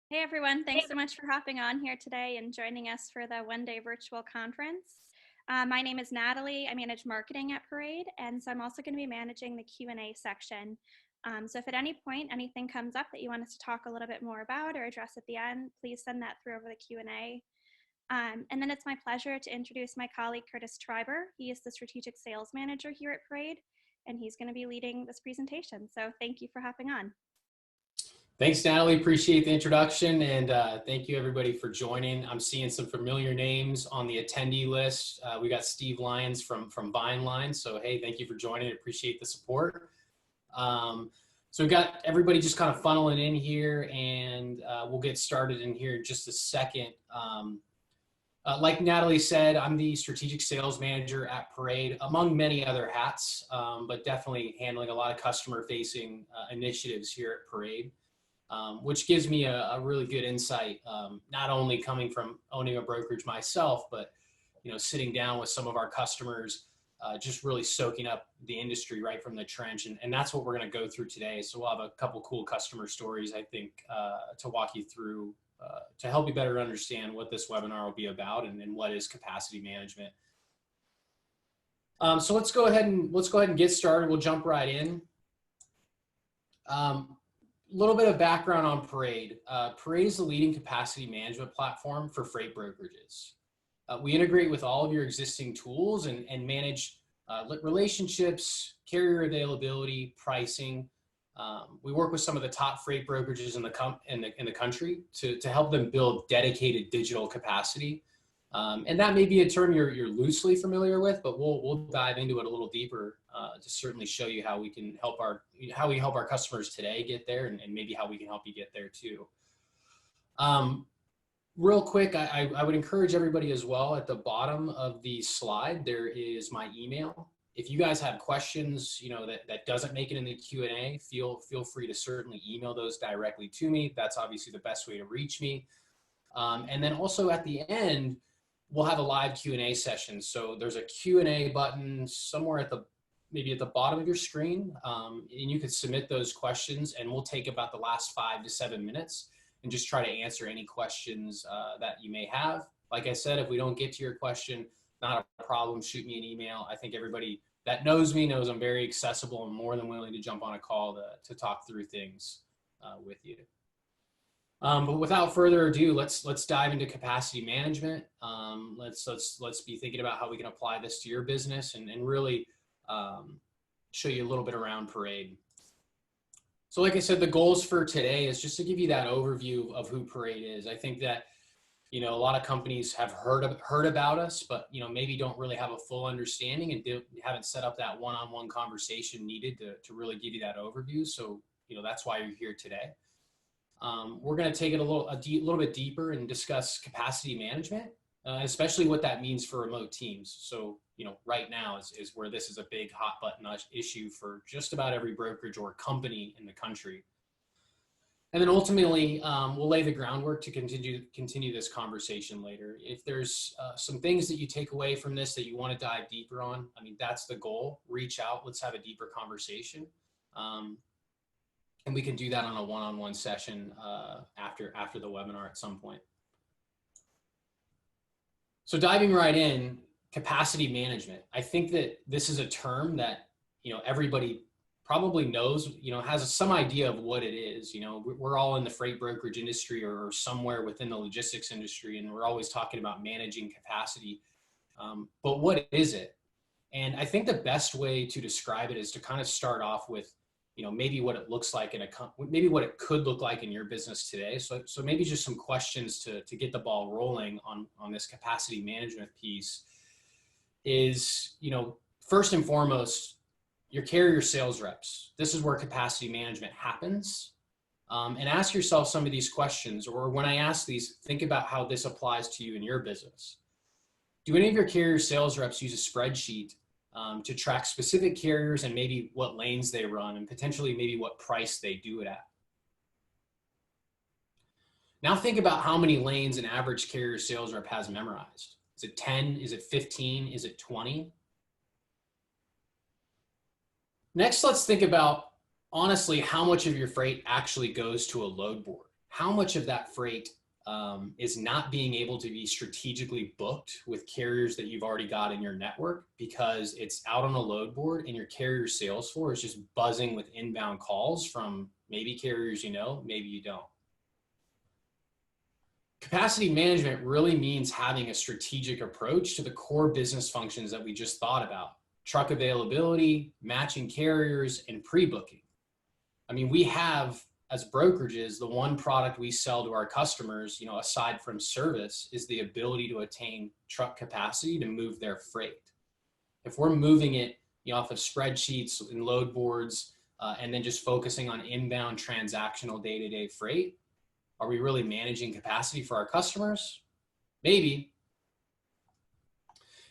Hey everyone, thanks so much for hopping on here today and joining us for the one-day virtual conference. My name is Natalie. I manage marketing at Parade, and so I'm also going to be managing the Q&A section. So if at any point anything comes up that you want us to talk a little bit more about or address at the end, please send that through over the Q&A. And then it's my pleasure to introduce my colleague, Kurtis Tryber. He is the Strategic Sales Manager here at Parade, and he's going to be leading this presentation. So thank you for hopping on. Thanks, Natalie. Appreciate the introduction, and thank you everybody for joining. I'm seeing some familiar names on the attendee list. We got Steve Lyons from Vineline, so hey, thank you for joining. Appreciate the support. So we've got everybody just kind of funneling in here, and we'll get started in here in just a second. Like Natalie said, I'm the Strategic Sales Manager at Parade, among many other hats, but definitely handling a lot of customer-facing initiatives here at Parade. Which gives me a really good insight, not only coming from owning a brokerage myself, but sitting down with some of our customers, just really soaking up the industry right from the trench, and that's what we're going to go through today. So we'll have a couple cool customer stories, I think, to walk you through to help you better understand what this webinar will be about and what is capacity management. So let's go ahead and get started. We'll jump right in. Little bit of background on Parade. Parade is the leading capacity management platform for freight brokerages. We integrate with all of your existing tools and manage relationships, carrier availability, pricing. We work with some of the top freight brokerages in the country to help them build dedicated digital capacity. And that may be a term you're loosely familiar with, but we'll dive into it a little deeper to certainly show you how we can help our customers today get there, and maybe how we can help you get there too. Real quick, I would encourage everybody as well, at the bottom of the slide there is my email. If you guys have questions, that doesn't make it in the Q&A, feel free to certainly email those directly to me. That's obviously the best way to reach me. And then also at the end, we'll have a live Q&A session. So there's a Q&A button somewhere maybe at the bottom of your screen, and you can submit those questions, and we'll take about the last 5 to 7 minutes and just try to answer any questions that you may have. Like I said, if we don't get to your question, not a problem, shoot me an email. I think everybody that knows me knows I'm very accessible and more than willing to jump on a call to talk through things with you. But without further ado, let's dive into capacity management. Let's be thinking about how we can apply this to your business and really show you a little bit around Parade. So like I said, the goals for today is just to give you that overview of who Parade is. I think that a lot of companies have heard about us, but maybe don't really have a full understanding and haven't set up that one-on-one conversation needed to really give you that overview. So that's why you're here today. We're going to take it a little bit deeper and discuss capacity management, especially what that means for remote teams. So, right now is where this is a big hot button issue for just about every brokerage or company in the country. And then ultimately, we'll lay the groundwork to continue this conversation later. If there's some things that you take away from this that you want to dive deeper on, that's the goal. Reach out, let's have a deeper conversation. And we can do that on a one-on-one session after the webinar at some point. So diving right in, capacity management. I think that this is a term that everybody probably knows, has some idea of what it is. We're all in the freight brokerage industry or somewhere within the logistics industry, and we're always talking about managing capacity. But what is it? And I think the best way to describe it is to kind of start off with maybe what it looks like maybe what it could look like in your business today. So maybe just some questions to get the ball rolling on this capacity management piece is, first and foremost, your carrier sales reps. This is where capacity management happens. And ask yourself some of these questions, or when I ask these, think about how this applies to you in your business. Do any of your carrier sales reps use a spreadsheet to track specific carriers and maybe what lanes they run and potentially maybe what price they do it at? Now think about how many lanes an average carrier sales rep has memorized. Is it 10? Is it 15? Is it 20? Next, let's think about, honestly, how much of your freight actually goes to a load board. How much of that freight is not being able to be strategically booked with carriers that you've already got in your network because it's out on a load board and your carrier sales floor is just buzzing with inbound calls from maybe carriers you know, maybe you don't. Capacity management really means having a strategic approach to the core business functions that we just thought about: truck availability, matching carriers, and pre-booking. I mean, we have, as brokerages, the one product we sell to our customers, you know, aside from service, is the ability to attain truck capacity to move their freight. If we're moving it, you know, off of spreadsheets and load boards, and then just focusing on inbound transactional day-to-day freight, are we really managing capacity for our customers? Maybe.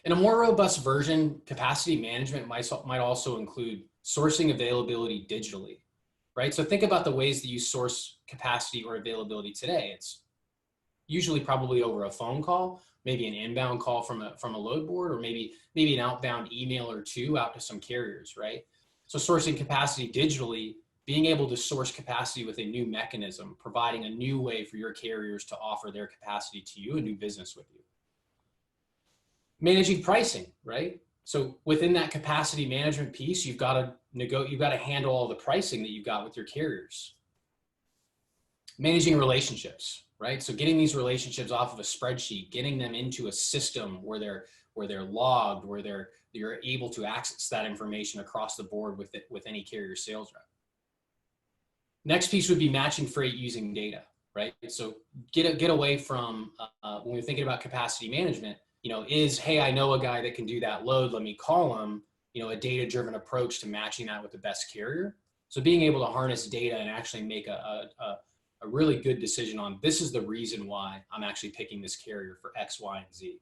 In a more robust version, capacity management might also include sourcing availability digitally, right? So think about the ways that you source capacity or availability today. It's usually probably over a phone call, maybe an inbound call from a load board, or maybe an outbound email or two out to some carriers, right? So sourcing capacity digitally, being able to source capacity with a new mechanism, providing a new way for your carriers to offer their capacity to you and do business with you. Managing pricing, right? So within that capacity management piece, you've got to handle all the pricing that you've got with your carriers. Managing relationships, right? So getting these relationships off of a spreadsheet, getting them into a system where they're logged, where you're able to access that information across the board with any carrier sales rep. Next piece would be matching freight using data, right? So get away from when we're thinking about capacity management, you know, hey, I know a guy that can do that load, let me call him, you know, a data-driven approach to matching that with the best carrier. So being able to harness data and actually make a really good decision on, this is the reason why I'm actually picking this carrier for X, Y, and Z.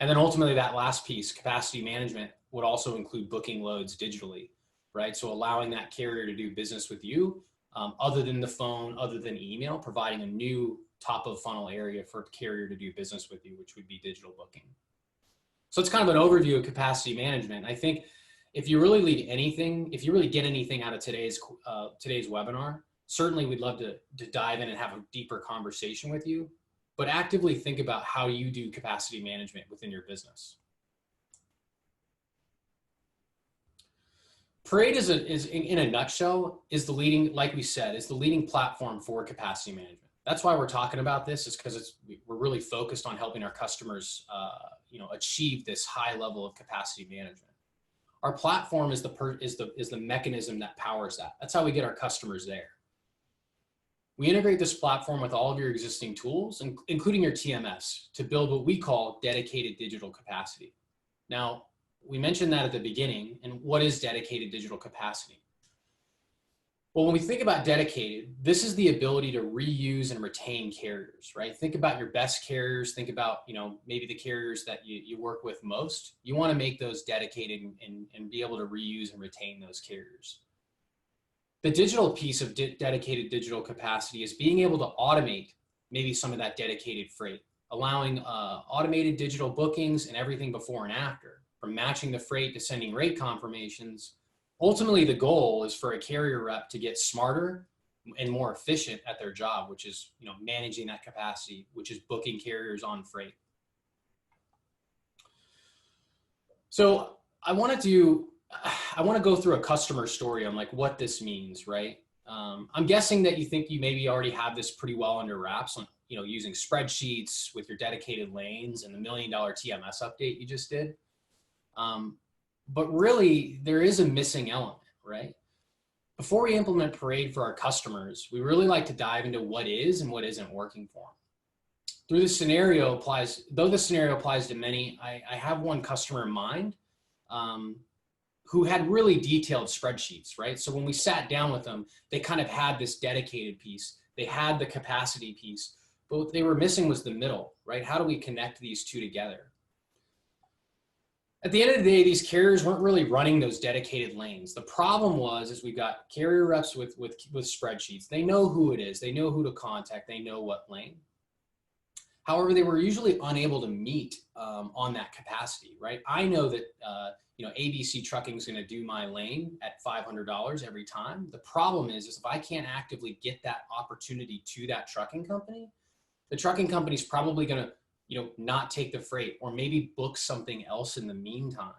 And then ultimately that last piece, capacity management, would also include booking loads digitally, right? So allowing that carrier to do business with you, other than the phone, other than email, providing a new top of funnel area for a carrier to do business with you, which would be digital booking. So it's kind of an overview of capacity management. I think if you really get anything out of today's webinar, certainly we'd love to dive in and have a deeper conversation with you, but actively think about how you do capacity management within your business. Parade is in a nutshell, is the leading, like we said, is the leading platform for capacity management. That's why we're talking about this, is because we're really focused on helping our customers, achieve this high level of capacity management. Our platform is the mechanism that powers that. That's how we get our customers there. We integrate this platform with all of your existing tools, including your TMS, to build what we call dedicated digital capacity. Now, we mentioned that at the beginning, and what is dedicated digital capacity? Well, when we think about dedicated, this is the ability to reuse and retain carriers, right? Think about your best carriers. Think about, you know, maybe the carriers that you work with most. You want to make those dedicated and be able to reuse and retain those carriers. The digital piece of dedicated digital capacity is being able to automate maybe some of that dedicated freight, allowing automated digital bookings and everything before and after, from matching the freight to sending rate confirmations. Ultimately, the goal is for a carrier rep to get smarter and more efficient at their job, which is, you know, managing that capacity, which is booking carriers on freight. So I want to go through a customer story on like what this means, right? I'm guessing that you think you maybe already have this pretty well under wraps on, you know, using spreadsheets with your dedicated lanes and the $1 million TMS update you just did. But really, there is a missing element, right? Before we implement Parade for our customers, we really like to dive into what is and what isn't working for them. Though the scenario applies to many, I have one customer in mind who had really detailed spreadsheets, right? So when we sat down with them, they kind of had this dedicated piece. They had the capacity piece, but what they were missing was the middle, right? How do we connect these two together? At the end of the day, these carriers weren't really running those dedicated lanes. The problem is we've got carrier reps with spreadsheets. They know who it is. They know who to contact. They know what lane. However, they were usually unable to meet on that capacity, right? I know that ABC Trucking is going to do my lane at $500 every time. The problem is if I can't actively get that opportunity to that trucking company, the trucking company is probably going to not take the freight or maybe book something else in the meantime,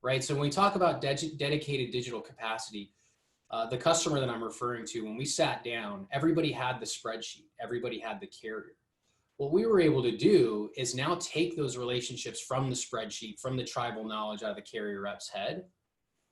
right? So when we talk about dedicated digital capacity, the customer that I'm referring to, when we sat down, everybody had the spreadsheet, everybody had the carrier. What we were able to do is now take those relationships from the spreadsheet, from the tribal knowledge out of the carrier rep's head.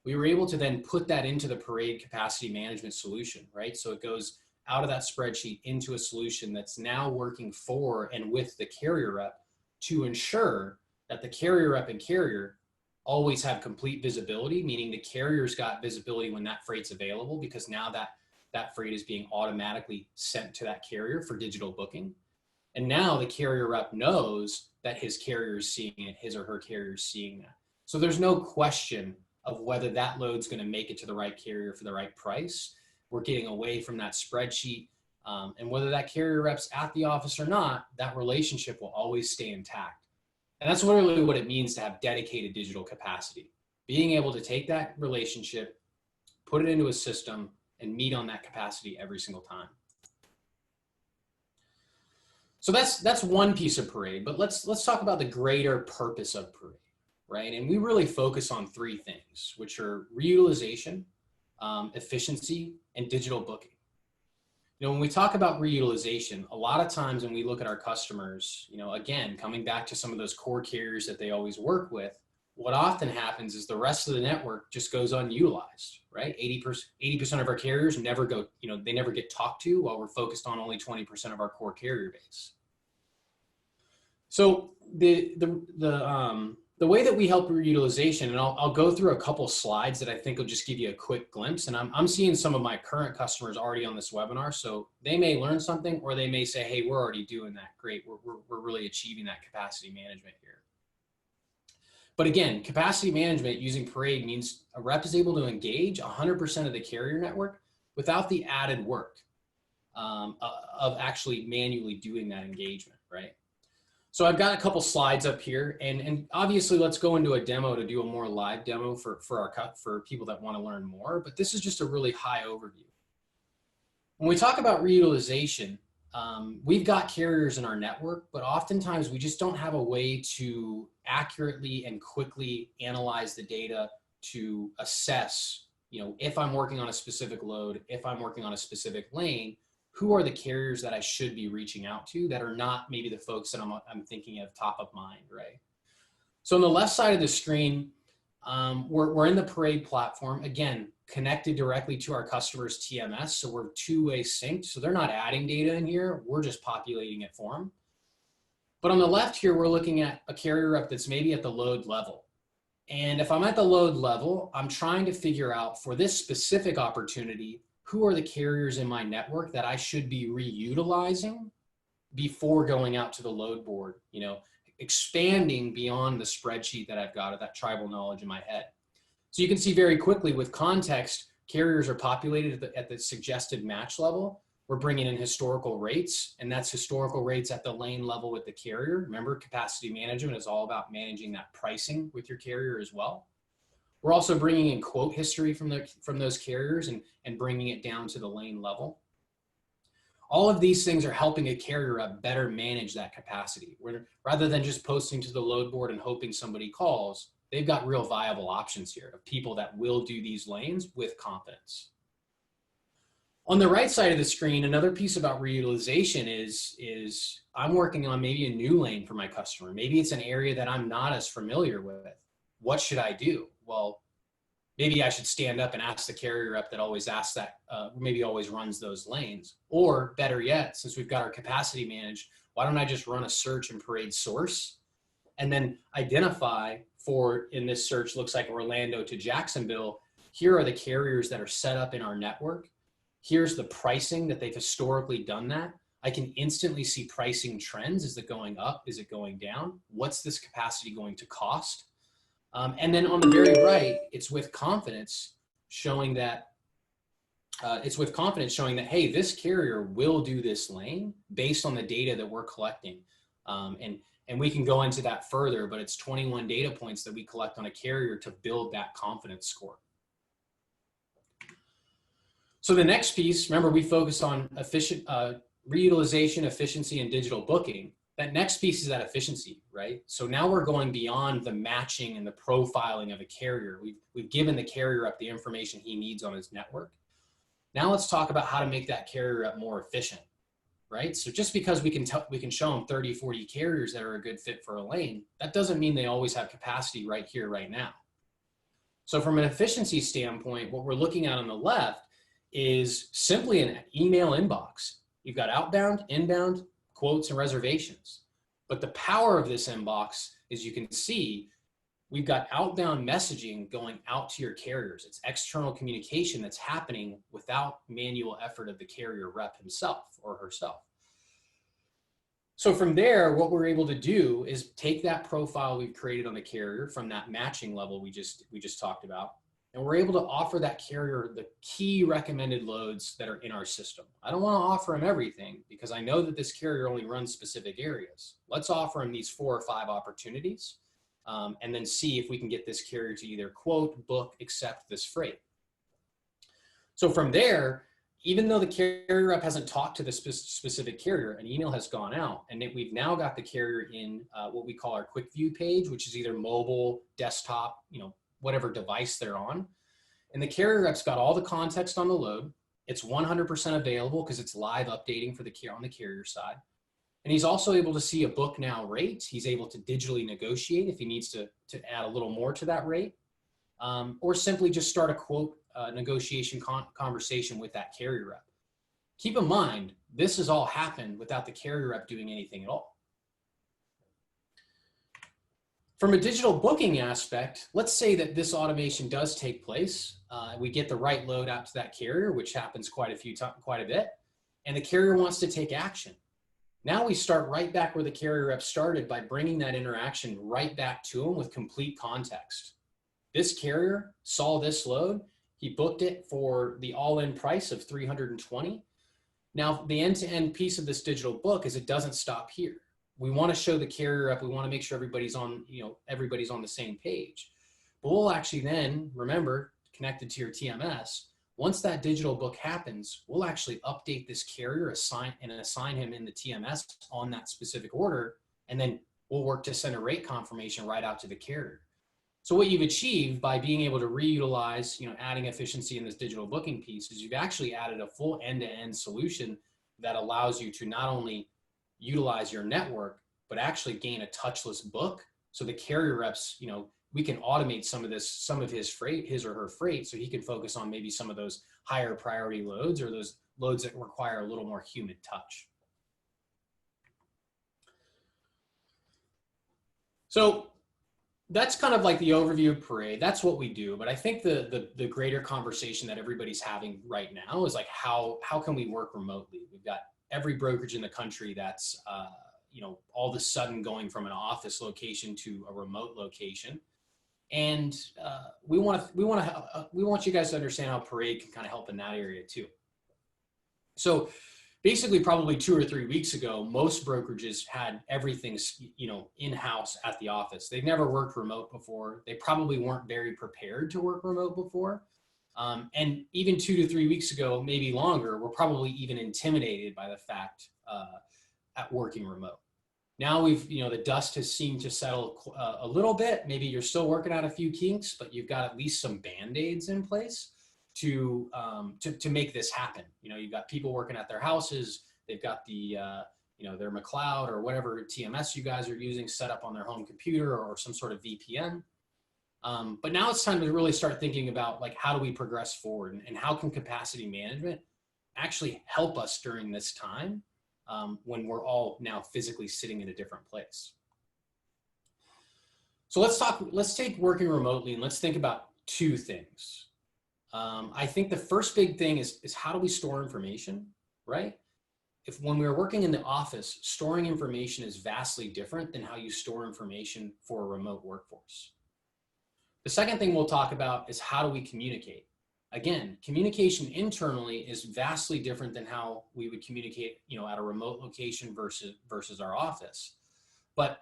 We were able to then put that into the Parade capacity management solution, right? So it goes out of that spreadsheet into a solution that's now working for and with the carrier rep to ensure that the carrier rep and carrier always have complete visibility, meaning the carrier's got visibility when that freight's available, because now that freight is being automatically sent to that carrier for digital booking. And now the carrier rep knows that his carrier is seeing it, his or her carrier is seeing that. So there's no question of whether that load's going to make it to the right carrier for the right price. We're getting away from that spreadsheet. And whether that carrier rep's at the office or not, that relationship will always stay intact. And that's literally what it means to have dedicated digital capacity. Being able to take that relationship, put it into a system, and meet on that capacity every single time. So that's one piece of Parade, but let's talk about the greater purpose of Parade, right? And we really focus on three things, which are reutilization, efficiency, and digital booking. When we talk about reutilization, a lot of times when we look at our customers, again, coming back to some of those core carriers that they always work with, what often happens is the rest of the network just goes unutilized, right? 80% of our carriers never go, they never get talked to, while we're focused on only 20% of our core carrier base. So the way that we help reutilization, and I'll go through a couple slides that I think will just give you a quick glimpse. And I'm seeing some of my current customers already on this webinar, so they may learn something, or they may say, hey, we're already doing that. Great, we're really achieving that capacity management here. But again, capacity management using Parade means a rep is able to engage 100% of the carrier network without the added work of actually manually doing that engagement, right? So I've got a couple slides up here, and obviously let's go into a demo to do a more live demo for people that want to learn more, but this is just a really high overview. When we talk about reutilization, we've got carriers in our network, but oftentimes we just don't have a way to accurately and quickly analyze the data to assess, if I'm working on a specific load, if I'm working on a specific lane, who are the carriers that I should be reaching out to that are not maybe the folks that I'm thinking of top of mind, right? So on the left side of the screen, we're in the Parade platform, again, connected directly to our customer's TMS. So we're two-way synced. So they're not adding data in here. We're just populating it for them. But on the left here, we're looking at a carrier rep that's maybe at the load level. And if I'm at the load level, I'm trying to figure out for this specific opportunity, who are the carriers in my network that I should be reutilizing before going out to the load board, expanding beyond the spreadsheet that I've got of that tribal knowledge in my head. So you can see very quickly with context, carriers are populated at the suggested match level. We're bringing in historical rates, and that's historical rates at the lane level with the carrier. Remember, capacity management is all about managing that pricing with your carrier as well. We're also bringing in quote history from those carriers and bringing it down to the lane level. All of these things are helping a carrier rep better manage that capacity. Rather than just posting to the load board and hoping somebody calls, they've got real viable options here of people that will do these lanes with confidence. On the right side of the screen, another piece about reutilization is I'm working on maybe a new lane for my customer. Maybe it's an area that I'm not as familiar with. What should I do? Well, maybe I should stand up and ask the carrier rep that always asks that, maybe always runs those lanes. Or better yet, since we've got our capacity managed, why don't I just run a search in Parade source and then identify for, in this search, looks like Orlando to Jacksonville, here are the carriers that are set up in our network. Here's the pricing that they've historically done that. I can instantly see pricing trends. Is it going up? Is it going down? What's this capacity going to cost? And then on the very right, it's with confidence showing that, hey, this carrier will do this lane based on the data that we're collecting. And we can go into that further, but it's 21 data points that we collect on a carrier to build that confidence score. So the next piece, remember, we focus on reutilization, efficiency, and digital booking. That next piece is that efficiency, right? So now we're going beyond the matching and the profiling of a carrier. We've given the carrier up the information he needs on his network. Now let's talk about how to make that carrier up more efficient, right? So just because we can show them 30, 40 carriers that are a good fit for a lane, that doesn't mean they always have capacity right here, right now. So from an efficiency standpoint, what we're looking at on the left is simply an email inbox. You've got outbound, inbound, quotes, and reservations. But the power of this inbox is, you can see, we've got outbound messaging going out to your carriers. It's external communication that's happening without manual effort of the carrier rep himself or herself. So from there, what we're able to do is take that profile we've created on the carrier from that matching level we just talked about, and we're able to offer that carrier the key recommended loads that are in our system. I don't want to offer him everything because I know that this carrier only runs specific areas. Let's offer him these 4 or 5 opportunities, and then see if we can get this carrier to either quote, book, accept this freight. So from there, even though the carrier rep hasn't talked to the specific carrier, an email has gone out, and we've now got the carrier in what we call our quick view page, which is either mobile, desktop, whatever device they're on. And the carrier rep's got all the context on the load. It's 100% available because it's live updating on the carrier side. And he's also able to see a book now rate. He's able to digitally negotiate if he needs to add a little more to that rate, or simply just start a quote negotiation conversation with that carrier rep. Keep in mind, this has all happened without the carrier rep doing anything at all. From a digital booking aspect, let's say that this automation does take place. We get the right load out to that carrier, which happens quite a bit, and the carrier wants to take action. Now we start right back where the carrier rep started by bringing that interaction right back to him with complete context. This carrier saw this load. He booked it for the all-in price of $320. Now, the end-to-end piece of this digital book is it doesn't stop here. We want to show the carrier up. We want to make sure everybody's on the same page. But we'll actually then, remember, connected to your TMS, once that digital book happens, we'll actually update this carrier, assign him in the TMS on that specific order, and then we'll work to send a rate confirmation right out to the carrier. So what you've achieved by being able to reutilize, adding efficiency in this digital booking piece, is you've actually added a full end-to-end solution that allows you to not only utilize your network, but actually gain a touchless book. So the carrier reps, we can automate some of his or her freight, so he can focus on maybe some of those higher priority loads or those loads that require a little more human touch. So that's kind of like the overview of Parade. That's what we do. But I think the greater conversation that everybody's having right now is like, how can we work remotely? We've got every brokerage in the country that's all of a sudden going from an office location to a remote location, and we want you guys to understand how Parade can kind of help in that area too. So basically, probably 2 or 3 weeks ago, most brokerages had everything in-house at the office. They've never worked remote before. They probably weren't very prepared to work remote before. And even 2 to 3 weeks ago, maybe longer, we're probably even intimidated by the fact at working remote. Now the dust has seemed to settle a little bit. Maybe you're still working out a few kinks, but you've got at least some Band-Aids in place to make this happen. You've got people working at their houses. They've got their McLeod or whatever TMS you guys are using set up on their home computer or some sort of VPN. But now it's time to really start thinking about, like, how do we progress forward, and how can capacity management actually help us during this time when we're all now physically sitting in a different place. So let's take working remotely, and let's think about 2 things. I think the first big thing is how do we store information, right? When we were working in the office, storing information is vastly different than how you store information for a remote workforce. The second thing we'll talk about is how do we communicate? Again, communication internally is vastly different than how we would communicate, at a remote location versus our office. But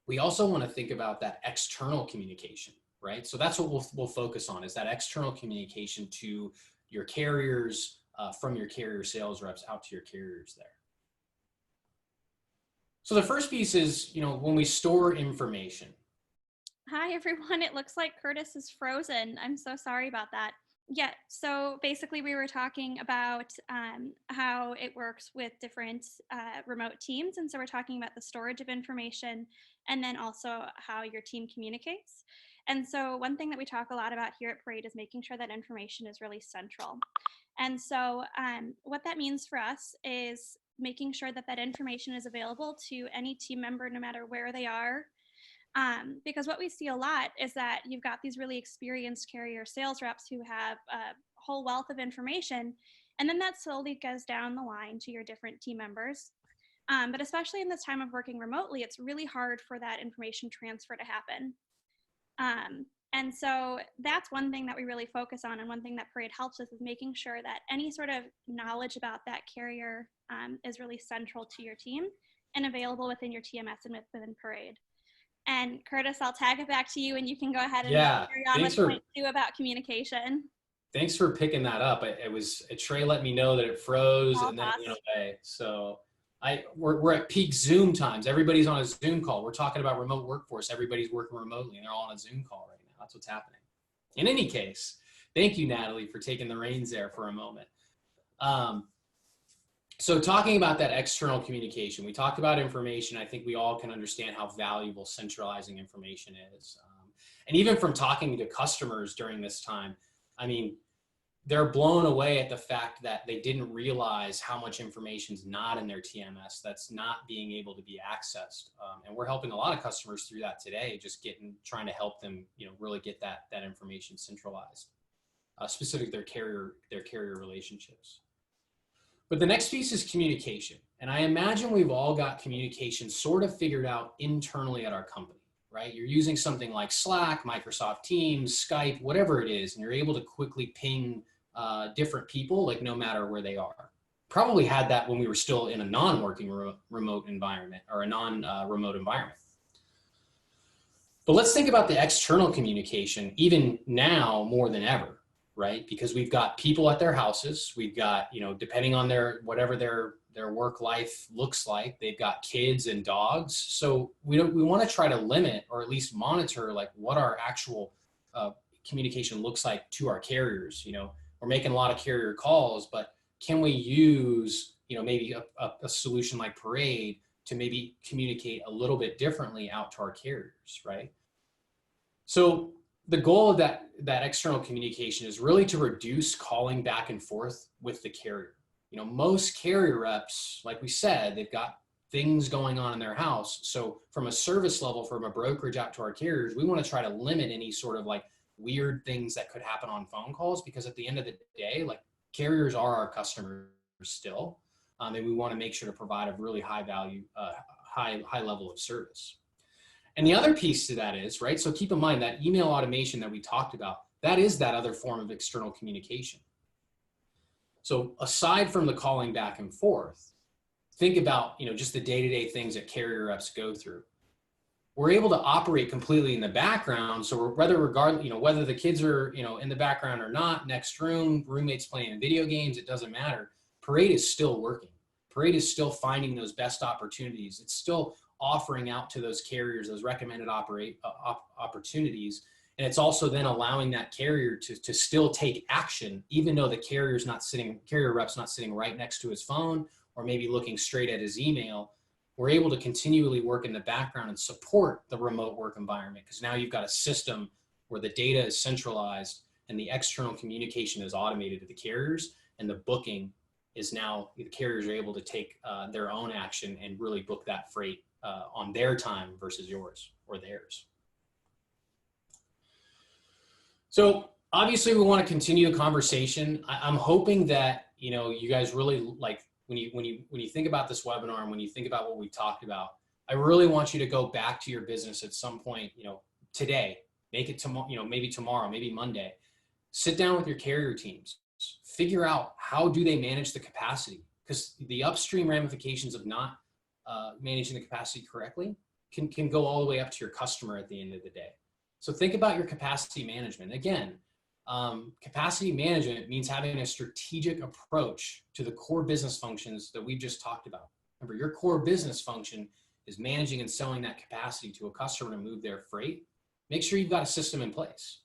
we also want to think about that external communication, right? So that's what we'll focus on, is that external communication to your carriers, from your carrier sales reps out to your carriers there. So the first piece is, when we store information. Hi, everyone. It looks like Kurtis is frozen. I'm so sorry about that. Yeah, so basically we were talking about how it works with different remote teams. And so we're talking about the storage of information and then also how your team communicates. And so one thing that we talk a lot about here at Parade is making sure that information is really central. And so what that means for us is making sure that that information is available to any team member, no matter where they are. Because what we see a lot is that you've got these really experienced carrier sales reps who have a whole wealth of information, and then that slowly goes down the line to your different team members. But especially in this time of working remotely, it's really hard for that information transfer to happen. And so that's one thing that we really focus on, and one thing that Parade helps with is making sure that any sort of knowledge about that carrier is really central to your team and available within your TMS and within Parade. And Kurtis, I'll tag it back to you, and you can go ahead and carry on with point 2 about communication. Thanks for picking that up. Trey let me know that it froze and then it went away. So we're at peak Zoom times. Everybody's on a Zoom call. We're talking about remote workforce. Everybody's working remotely, and they're all on a Zoom call right now. That's what's happening. In any case, thank you, Natalie, for taking the reins there for a moment. So talking about that external communication, we talked about information. I think we all can understand how valuable centralizing information is. And even from talking to customers during this time, I mean, they're blown away at the fact that they didn't realize how much information is not in their TMS that's not being able to be accessed. And we're helping a lot of customers through that today, just trying to help them, really get that information centralized, specific to their carrier relationships. But the next piece is communication. And I imagine we've all got communication sort of figured out internally at our company, right? You're using something like Slack, Microsoft Teams, Skype, whatever it is, and you're able to quickly ping different people, like no matter where they are. Probably had that when we were still in a non-working remote environment or a non-remote environment. But let's think about the external communication, even now more than ever. Right? Because we've got people at their houses, we've got, depending on whatever their work life looks like, they've got kids and dogs. So we want to try to limit, or at least monitor, like what our actual communication looks like to our carriers. We're making a lot of carrier calls, but can we use, maybe a solution like Parade to maybe communicate a little bit differently out to our carriers, right? So the goal of that external communication is really to reduce calling back and forth with the carrier. Most carrier reps, like we said, they've got things going on in their house. So from a service level, from a brokerage out to our carriers, we want to try to limit any sort of like weird things that could happen on phone calls, because at the end of the day, like, carriers are our customers still. And we want to make sure to provide a really high value, high level of service. And the other piece to that is, right, so keep in mind that email automation that we talked about, that is that other form of external communication. So aside from the calling back and forth, think about, just the day-to-day things that carrier reps go through. We're able to operate completely in the background. So whether the kids are, in the background or not, next room, roommates playing video games, it doesn't matter. Parade is still working. Parade is still finding those best opportunities. It's still offering out to those carriers those recommended opportunities. And it's also then allowing that carrier to still take action, even though the carrier rep's not sitting right next to his phone or maybe looking straight at his email. We're able to continually work in the background and support the remote work environment, because now you've got a system where the data is centralized and the external communication is automated to the carriers, and the booking is now, the carriers are able to take their own action and really book that freight on their time versus yours or theirs. So obviously we want to continue the conversation. I'm hoping that, you guys really, like, when you think about this webinar and when you think about what we talked about, I really want you to go back to your business at some point, today, make it tomorrow, maybe tomorrow, maybe Monday. Sit down with your carrier teams, figure out how do they manage the capacity, because the upstream ramifications of not managing the capacity correctly can go all the way up to your customer at the end of the day. So think about your capacity management. Again, capacity management means having a strategic approach to the core business functions that we've just talked about. Remember, your core business function is managing and selling that capacity to a customer to move their freight. Make sure you've got a system in place.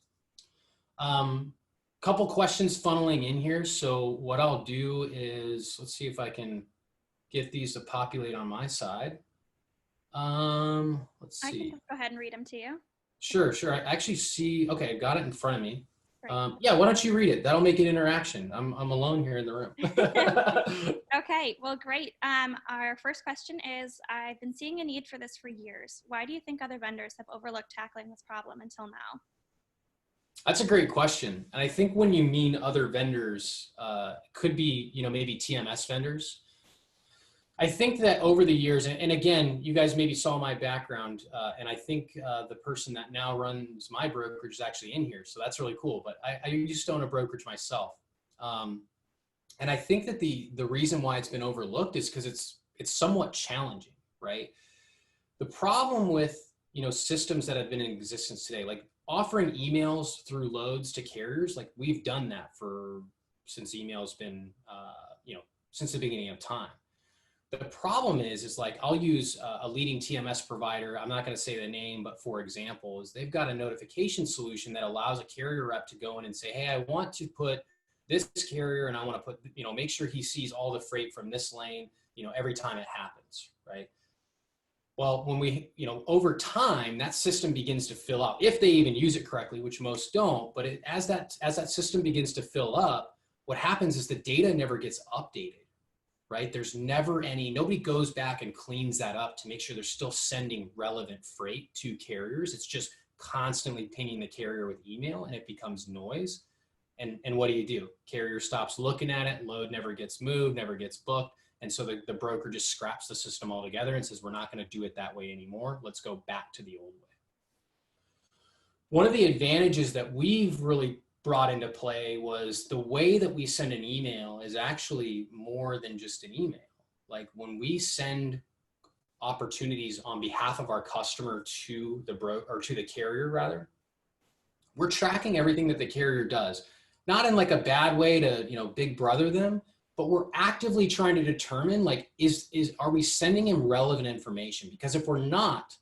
Couple questions funneling in here. So what I'll do is, let's see if I can get these to populate on my side. Let's see. I can just go ahead and read them to you. Sure. I actually see, okay, I've got it in front of me. Yeah, why don't you read it? That'll make it interaction. I'm alone here in the room. Okay, well, great. Our first question is, I've been seeing a need for this for years. Why do you think other vendors have overlooked tackling this problem until now? That's a great question. And I think when you mean other vendors, could be, maybe TMS vendors. I think that over the years, and again, you guys maybe saw my background, and I think the person that now runs my brokerage is actually in here. So that's really cool. But I used to own a brokerage myself. And I think that the reason why it's been overlooked is because it's somewhat challenging, right? The problem with, systems that have been in existence today, like offering emails through loads to carriers, like we've done that since email's been, since the beginning of time. The problem is like, I'll use a leading TMS provider. I'm not going to say the name, but for example, is they've got a notification solution that allows a carrier rep to go in and say, hey, I want to put this carrier and I want to put, make sure he sees all the freight from this lane, every time it happens, right? Well, when we, over time, that system begins to fill up, if they even use it correctly, which most don't, but as that system begins to fill up, what happens is the data never gets updated. Right? There's never nobody goes back and cleans that up to make sure they're still sending relevant freight to carriers. It's just constantly pinging the carrier with email and it becomes noise. And what do? Carrier stops looking at it, load never gets moved, never gets booked. And so the broker just scraps the system altogether and says, we're not going to do it that way anymore. Let's go back to the old way. One of the advantages that we've really brought into play was the way that we send an email is actually more than just an email. Like when we send opportunities on behalf of our customer to the carrier rather, we're tracking everything that the carrier does, not in like a bad way to, big brother them, but we're actively trying to determine like, are we sending him relevant information? Because if we're not,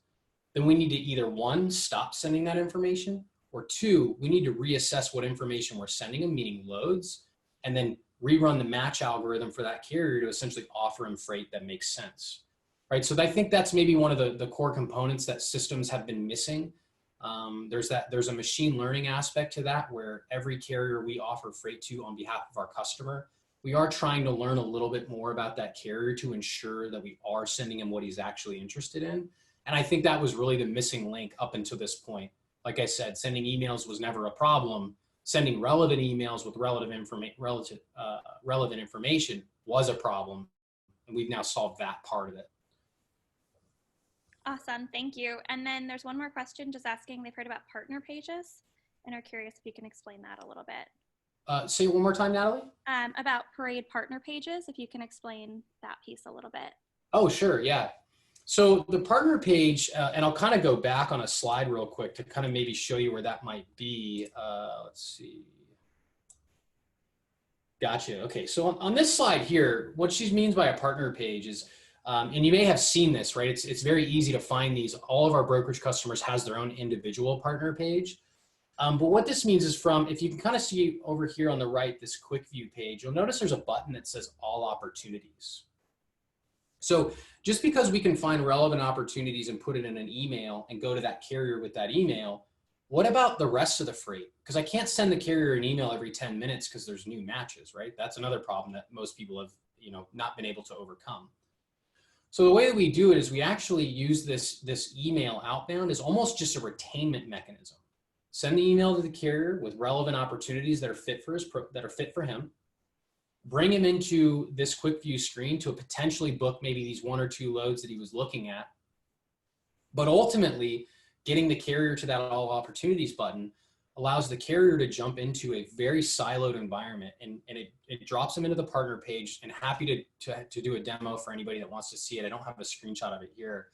then we need to either one, stop sending that information, or two, we need to reassess what information we're sending them, meaning loads, and then rerun the match algorithm for that carrier to essentially offer them freight that makes sense, right? So I think that's maybe one of the core components that systems have been missing. There's a machine learning aspect to that where every carrier we offer freight to on behalf of our customer, we are trying to learn a little bit more about that carrier to ensure that we are sending him what he's actually interested in. And I think that was really the missing link up until this point. Like I said, sending emails was never a problem. Sending relevant emails with relevant information was a problem. And we've now solved that part of it. Awesome, thank you. And then there's one more question just asking, they've heard about partner pages and are curious if you can explain that a little bit. Say it one more time, Natalie. About Parade partner pages, if you can explain that piece a little bit. Oh, sure, yeah. So the partner page, and I'll kind of go back on a slide real quick to kind of maybe show you where that might be. Let's see. Gotcha. Okay. So on this slide here, what she means by a partner page is, and you may have seen this, right? It's very easy to find these. All of our brokerage customers has their own individual partner page. But what this means is if you can kind of see over here on the right, this quick view page, you'll notice there's a button that says all opportunities. So just because we can find relevant opportunities and put it in an email and go to that carrier with that email, what about the rest of the freight? Because I can't send the carrier an email every 10 minutes because there's new matches, right? That's another problem that most people have, not been able to overcome. So the way that we do it is we actually use this email outbound as almost just a retainment mechanism. Send the email to the carrier with relevant opportunities that are fit for him. Bring him into this quick view screen to potentially book maybe these 1 or 2 loads that he was looking at. But ultimately, getting the carrier to that all opportunities button allows the carrier to jump into a very siloed environment, and it drops them into the partner page. And happy to do a demo for anybody that wants to see it. I don't have a screenshot of it here.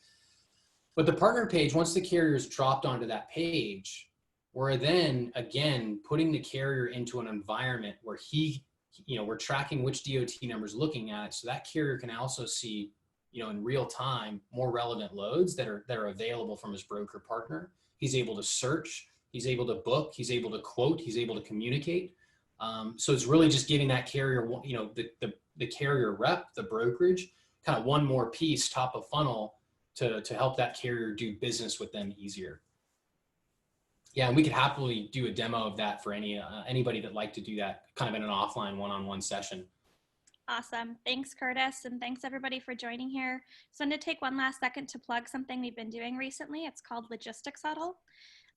But the partner page, once the carrier is dropped onto that page, we're then again putting the carrier into an environment where we're tracking which DOT number is looking at, so that carrier can also see, in real time, more relevant loads that are available from his broker partner. He's able to search, he's able to book, he's able to quote, he's able to communicate. So it's really just giving that carrier, the carrier rep, the brokerage, kind of one more piece top of funnel to help that carrier do business with them easier. Yeah, and we could happily do a demo of that for anybody that'd like to do that kind of in an offline one-on-one session. Awesome. Thanks, Kurtis, and thanks everybody for joining here. So I'm going to take one last second to plug something we've been doing recently. It's called Logistics Huddle.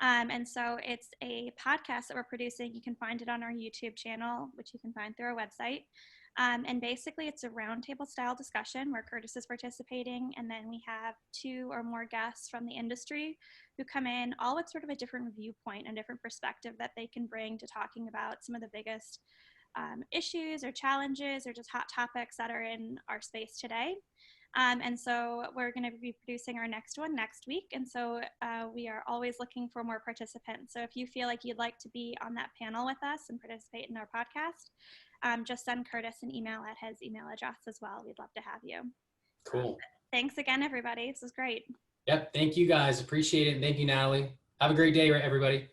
And so it's a podcast that we're producing. You can find it on our YouTube channel, which you can find through our website. And basically it's a roundtable style discussion where Kurtis is participating, and then we have 2 or more guests from the industry who come in, all with sort of a different viewpoint and different perspective that they can bring to talking about some of the biggest issues or challenges or just hot topics that are in our space today. And so we're going to be producing our next one next week. And so we are always looking for more participants. So if you feel like you'd like to be on that panel with us and participate in our podcast, just send Kurtis an email at his email address as well. We'd love to have you. Cool. Thanks again, everybody. This was great. Yep. Thank you guys. Appreciate it. And thank you, Natalie. Have a great day, everybody.